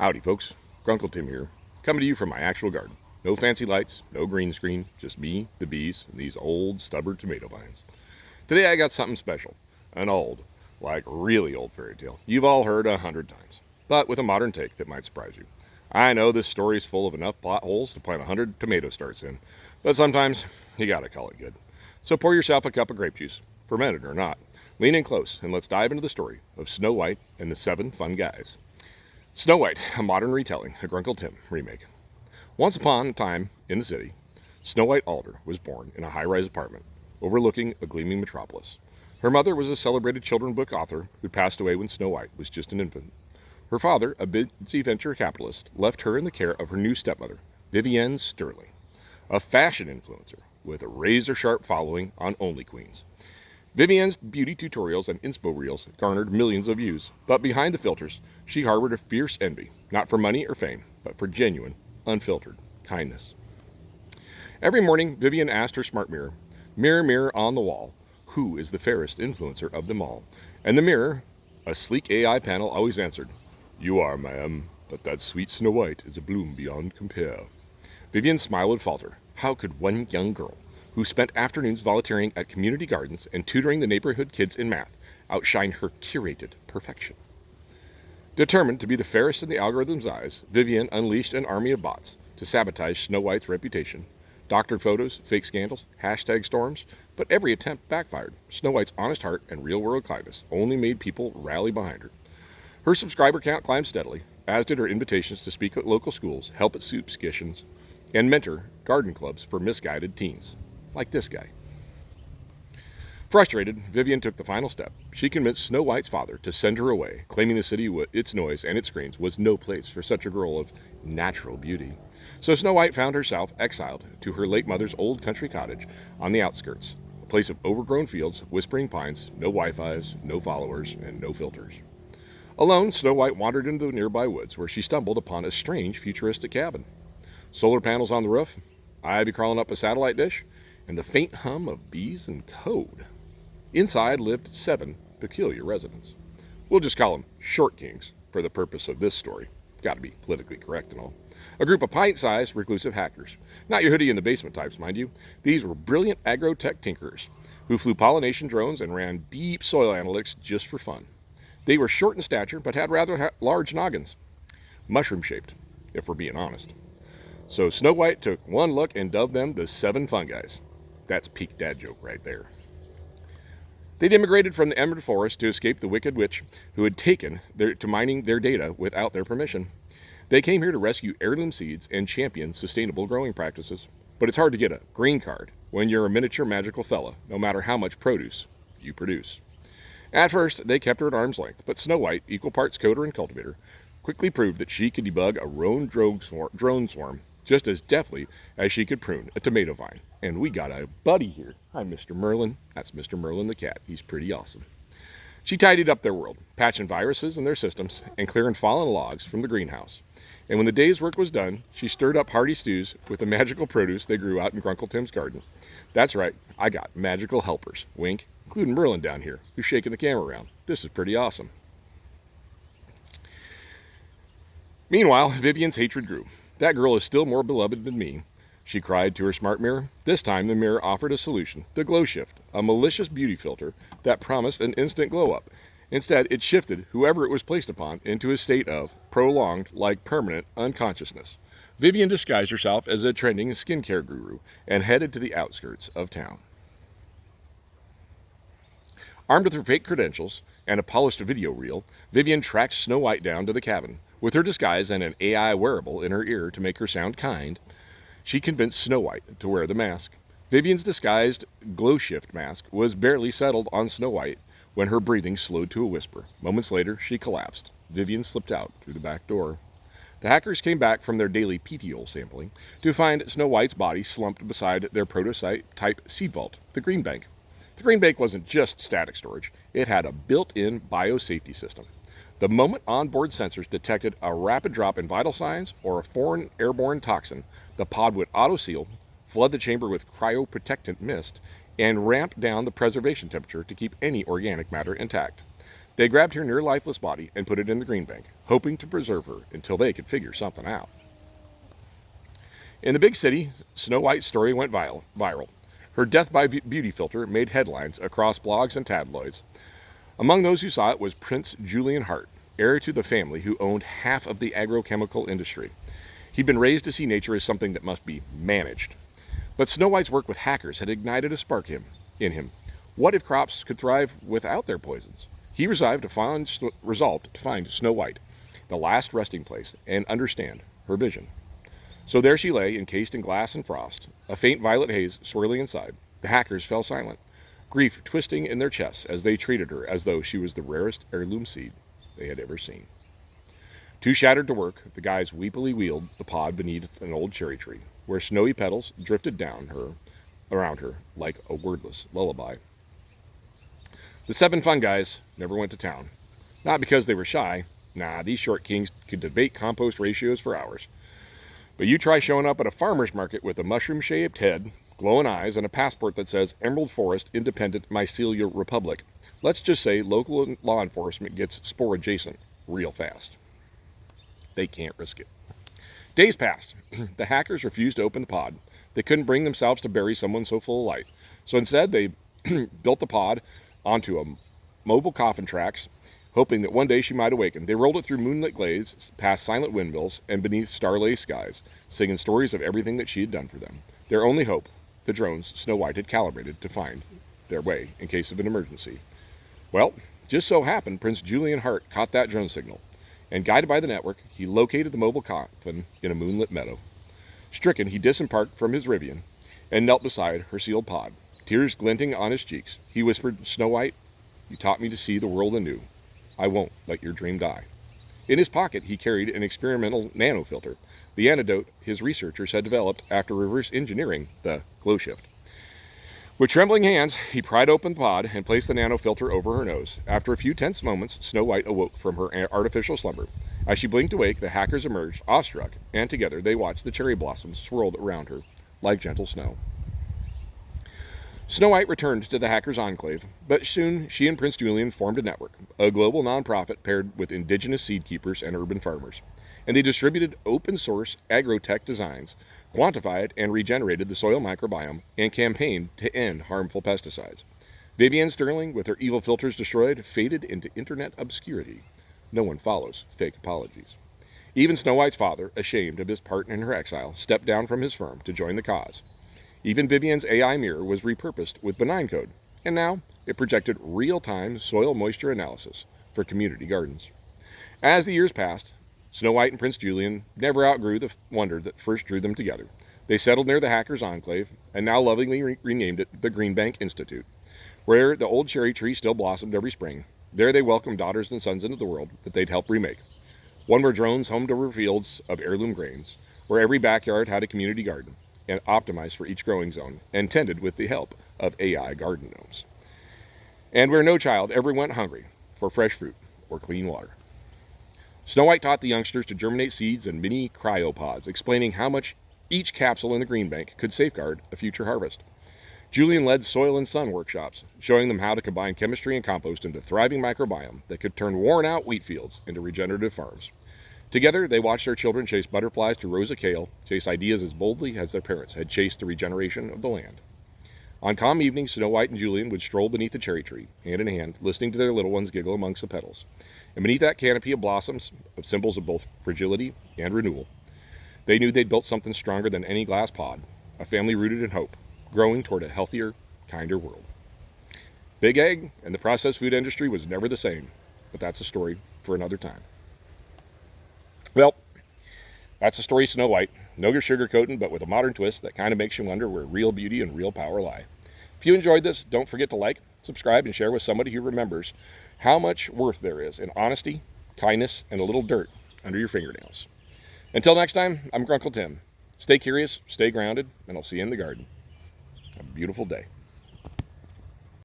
Howdy folks, Grunkle Tim here, coming to you from my actual garden. No fancy lights, no green screen, just me, the bees, and these old stubborn tomato vines. Today I got something special, an old, like really old fairy tale you've all heard 100 times, but with a modern take that might surprise you. I know this story's full of enough plot holes to plant 100 tomato starts in, but sometimes you gotta call it good. So pour yourself a cup of grape juice, fermented or not. Lean in close and let's dive into the story of Snow White and the 7 Fun Guys. Snow White, a modern retelling, a Grunkle Tim remake. Once upon a time in the city, Snow White Adler was born in a high-rise apartment overlooking a gleaming metropolis. Her mother was a celebrated children's book author who passed away when Snow White was just an infant. Her father, a busy venture capitalist, left her in the care of her new stepmother, Vivienne Sterling, a fashion influencer with a razor-sharp following on Only Queens. Vivienne's beauty tutorials and inspo reels garnered millions of views, but behind the filters, she harbored a fierce envy, not for money or fame, but for genuine, unfiltered kindness. Every morning, Vivienne asked her smart mirror, "Mirror, mirror on the wall, who is the fairest influencer of them all?" And the mirror, a sleek AI panel, always answered, "You are, ma'am, but that sweet Snow White is a bloom beyond compare." Vivienne's smile would falter. How could one young girl, who spent afternoons volunteering at community gardens and tutoring the neighborhood kids in math, outshine her curated perfection? Determined to be the fairest in the algorithm's eyes, Vivienne unleashed an army of bots to sabotage Snow White's reputation. Doctored photos, fake scandals, hashtag storms, but every attempt backfired. Snow White's honest heart and real-world kindness only made people rally behind her. Her subscriber count climbed steadily, as did her invitations to speak at local schools, help at soup kitchens, and mentor garden clubs for misguided teens. Like this guy. Frustrated, Vivienne took the final step. She convinced Snow White's father to send her away, claiming the city, its noise, and its screens was no place for such a girl of natural beauty. So Snow White found herself exiled to her late mother's old country cottage on the outskirts, a place of overgrown fields, whispering pines, no Wi-Fi's, no followers, and no filters. Alone, Snow White wandered into the nearby woods, where she stumbled upon a strange futuristic cabin. Solar panels on the roof, ivy crawling up a satellite dish, and the faint hum of bees and code. Inside lived 7 peculiar residents. We'll just call them Short Kings for the purpose of this story. Gotta be politically correct and all. A group of pint-sized reclusive hackers. Not your hoodie in the basement types, mind you. These were brilliant agrotech tinkerers who flew pollination drones and ran deep soil analytics just for fun. They were short in stature but had rather large noggins. Mushroom-shaped, if we're being honest. So Snow White took one look and dubbed them the 7 Fun Guys. That's peak dad joke right there. They'd immigrated from the Emerald Forest to escape the wicked witch who had taken to mining their data without their permission. They came here to rescue heirloom seeds and champion sustainable growing practices. But it's hard to get a green card when you're a miniature magical fella, no matter how much produce you produce. At first, they kept her at arm's length, but Snow White, equal parts coder and cultivator, quickly proved that she could debug a roan drone swarm just as deftly as she could prune a tomato vine. And we got a buddy here. Hi, Mr. Merlin. That's Mr. Merlin the cat. He's pretty awesome. She tidied up their world, patching viruses in their systems and clearing fallen logs from the greenhouse. And when the day's work was done, she stirred up hearty stews with the magical produce they grew out in Grunkle Tim's garden. That's right, I got magical helpers, wink, including Merlin down here, who's shaking the camera around. This is pretty awesome. Meanwhile, Vivienne's hatred grew. "That girl is still more beloved than me," she cried to her smart mirror. This time the mirror offered a solution, the GlowShift, a malicious beauty filter that promised an instant glow-up. Instead, it shifted whoever it was placed upon into a state of prolonged, like permanent, unconsciousness. Vivienne disguised herself as a trending skincare guru and headed to the outskirts of town. Armed with her fake credentials and a polished video reel, Vivienne tracked Snow White down to the cabin. With her disguise and an AI wearable in her ear to make her sound kind, she convinced Snow White to wear the mask. Vivienne's disguised GlowShift mask was barely settled on Snow White when her breathing slowed to a whisper. Moments later, she collapsed. Vivienne slipped out through the back door. The hackers came back from their daily petiole sampling to find Snow White's body slumped beside their prototype seed vault, the GreenBank. The GreenBank wasn't just static storage. It had a built-in biosafety system. The moment onboard sensors detected a rapid drop in vital signs or a foreign airborne toxin, the pod would auto-seal, flood the chamber with cryoprotectant mist, and ramp down the preservation temperature to keep any organic matter intact. They grabbed her near lifeless body and put it in the GreenBank. hoping to preserve her until they could figure something out. In the big city, Snow White's story went viral. Her death by beauty filter made headlines across blogs and tabloids. Among those who saw it was Prince Julian Hart, heir to the family who owned half of the agrochemical industry. He'd been raised to see nature as something that must be managed. But Snow White's work with hackers had ignited a spark in him. What if crops could thrive without their poisons? He resolved to find Snow White, the last resting place, and understand her vision. So there she lay, encased in glass and frost, a faint violet haze swirling inside. The hackers fell silent, grief twisting in their chests as they treated her as though she was the rarest heirloom seed they had ever seen. Too shattered to work, the guys weepily wheeled the pod beneath an old cherry tree, where snowy petals drifted around her like a wordless lullaby. The 7 fun guys never went to town. Not because they were shy. Nah, these short kings could debate compost ratios for hours. But you try showing up at a farmer's market with a mushroom-shaped head, glowing eyes, and a passport that says Emerald Forest Independent Mycelia Republic. Let's just say local law enforcement gets spore adjacent real fast. They can't risk it. Days passed. The hackers refused to open the pod. They couldn't bring themselves to bury someone so full of light. So instead, they built the pod onto a mobile coffin tracks, hoping that one day she might awaken. They rolled it through moonlit glades, past silent windmills, and beneath star-laced skies, singing stories of everything that she had done for them. Their only hope, the drones Snow White had calibrated to find their way in case of an emergency. Well, just so happened Prince Julian Hart caught that drone signal, and guided by the network, he located the mobile coffin in a moonlit meadow. Stricken, he disembarked from his Rivian and knelt beside her sealed pod, tears glinting on his cheeks. He whispered, "Snow White, you taught me to see the world anew. I won't let your dream die." In his pocket, he carried an experimental nanofilter, the antidote his researchers had developed after reverse engineering the GlowShift. With trembling hands, he pried open the pod and placed the nanofilter over her nose. After a few tense moments, Snow White awoke from her artificial slumber. As she blinked awake, the hackers emerged, awestruck, and together they watched the cherry blossoms swirled around her like gentle snow. Snow White returned to the hackers' enclave, but soon she and Prince Julian formed a network, a global nonprofit paired with indigenous seed keepers and urban farmers. And they distributed open-source agrotech designs, quantified and regenerated the soil microbiome, and campaigned to end harmful pesticides. Vivienne Sterling, with her evil filters destroyed, faded into internet obscurity. No one follows fake apologies. Even Snow White's father, ashamed of his part in her exile, stepped down from his firm to join the cause. Even Vivienne's AI mirror was repurposed with benign code, and now it projected real-time soil moisture analysis for community gardens. As the years passed, Snow White and Prince Julian never outgrew the wonder that first drew them together. They settled near the hackers' enclave, and now lovingly renamed it the GreenBank Institute, where the old cherry tree still blossomed every spring. There they welcomed daughters and sons into the world that they'd help remake. One where drones homed over fields of heirloom grains, where every backyard had a community garden, and optimized for each growing zone, and tended with the help of AI garden gnomes. And where no child ever went hungry for fresh fruit or clean water. Snow White taught the youngsters to germinate seeds in mini cryopods, explaining how much each capsule in the GreenBank could safeguard a future harvest. Julian led soil and sun workshops, showing them how to combine chemistry and compost into a thriving microbiome that could turn worn-out wheat fields into regenerative farms. Together, they watched their children chase butterflies to rows of kale, chase ideas as boldly as their parents had chased the regeneration of the land. On calm evenings, Snow White and Julian would stroll beneath the cherry tree, hand in hand, listening to their little ones giggle amongst the petals. And beneath that canopy of blossoms, of symbols of both fragility and renewal, they knew they'd built something stronger than any glass pod, a family rooted in hope, growing toward a healthier, kinder world. Big Ag and the processed food industry was never the same, but that's a story for another time. Well, that's the story of Snow White. No sugarcoating, but with a modern twist that kind of makes you wonder where real beauty and real power lie. If you enjoyed this, don't forget to like, subscribe, and share with somebody who remembers how much worth there is in honesty, kindness, and a little dirt under your fingernails. Until next time, I'm Grunkle Tim. Stay curious, stay grounded, and I'll see you in the garden. Have a beautiful day.